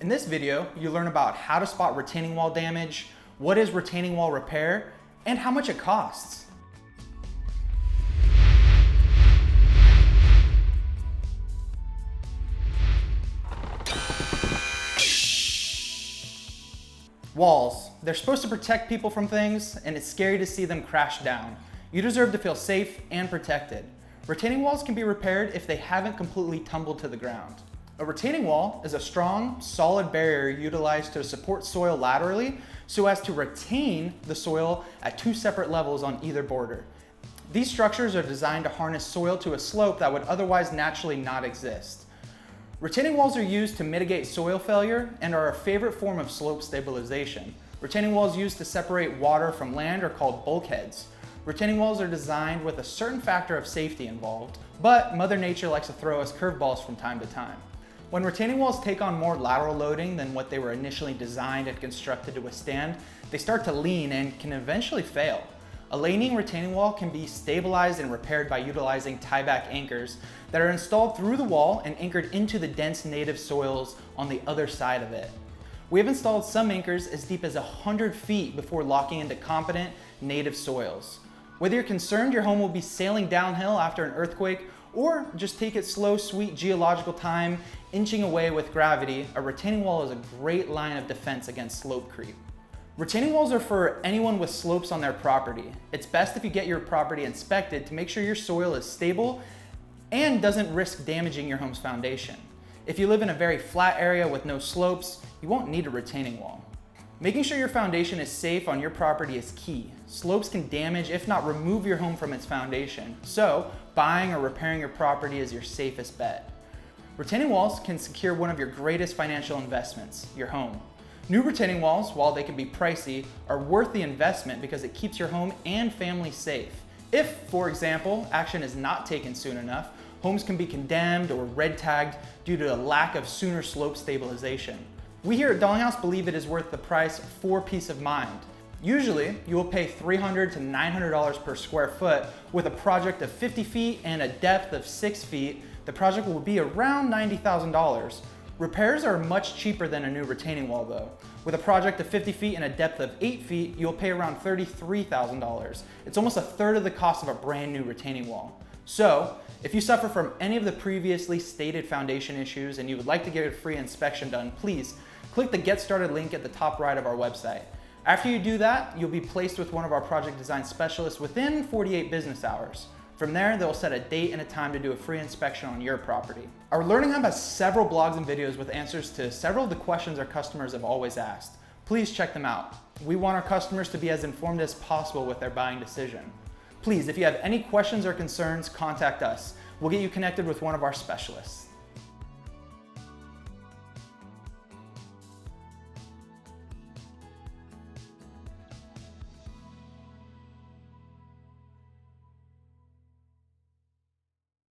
In this video, you learn about how to spot retaining wall damage, what is retaining wall repair, and how much it costs. Walls. They're supposed to protect people from things, and it's scary to see them crash down. You deserve to feel safe and protected. Retaining walls can be repaired if they haven't completely tumbled to the ground. A retaining wall is a strong, solid barrier utilized to support soil laterally so as to retain the soil at two separate levels on either border. These structures are designed to harness soil to a slope that would otherwise naturally not exist. Retaining walls are used to mitigate soil failure and are a favorite form of slope stabilization. Retaining walls used to separate water from land are called bulkheads. Retaining walls are designed with a certain factor of safety involved, but Mother Nature likes to throw us curveballs from time to time. When retaining walls take on more lateral loading than what they were initially designed and constructed to withstand, they start to lean and can eventually fail. A leaning retaining wall can be stabilized and repaired by utilizing tieback anchors that are installed through the wall and anchored into the dense native soils on the other side of it. We have installed some anchors as deep as 100 feet before locking into competent native soils. Whether you're concerned your home will be sailing downhill after an earthquake, or just take it slow, sweet geological time, inching away with gravity, a retaining wall is a great line of defense against slope creep. Retaining walls are for anyone with slopes on their property. It's best if you get your property inspected to make sure your soil is stable and doesn't risk damaging your home's foundation. If you live in a very flat area with no slopes, you won't need a retaining wall. Making sure your foundation is safe on your property is key. Slopes can damage, if not remove your home from its foundation. So, buying or repairing your property is your safest bet. Retaining walls can secure one of your greatest financial investments, your home. New retaining walls, while they can be pricey, are worth the investment because it keeps your home and family safe. If, for example, action is not taken soon enough, homes can be condemned or red tagged due to a lack of sooner slope stabilization. We here at Dalinghaus believe it is worth the price for peace of mind. Usually, you will pay $300 to $900 per square foot. With a project of 50 feet and a depth of 6 feet, the project will be around $90,000. Repairs are much cheaper than a new retaining wall though. With a project of 50 feet and a depth of 8 feet, you'll pay around $33,000. It's almost a third of the cost of a brand new retaining wall. So, if you suffer from any of the previously stated foundation issues and you would like to get a free inspection done, please click the Get Started link at the top right of our website. After you do that, you'll be placed with one of our project design specialists within 48 business hours. From there, they'll set a date and a time to do a free inspection on your property. Our Learning Hub has several blogs and videos with answers to several of the questions our customers have always asked. Please check them out. We want our customers to be as informed as possible with their buying decision. Please, if you have any questions or concerns, contact us. We'll get you connected with one of our specialists.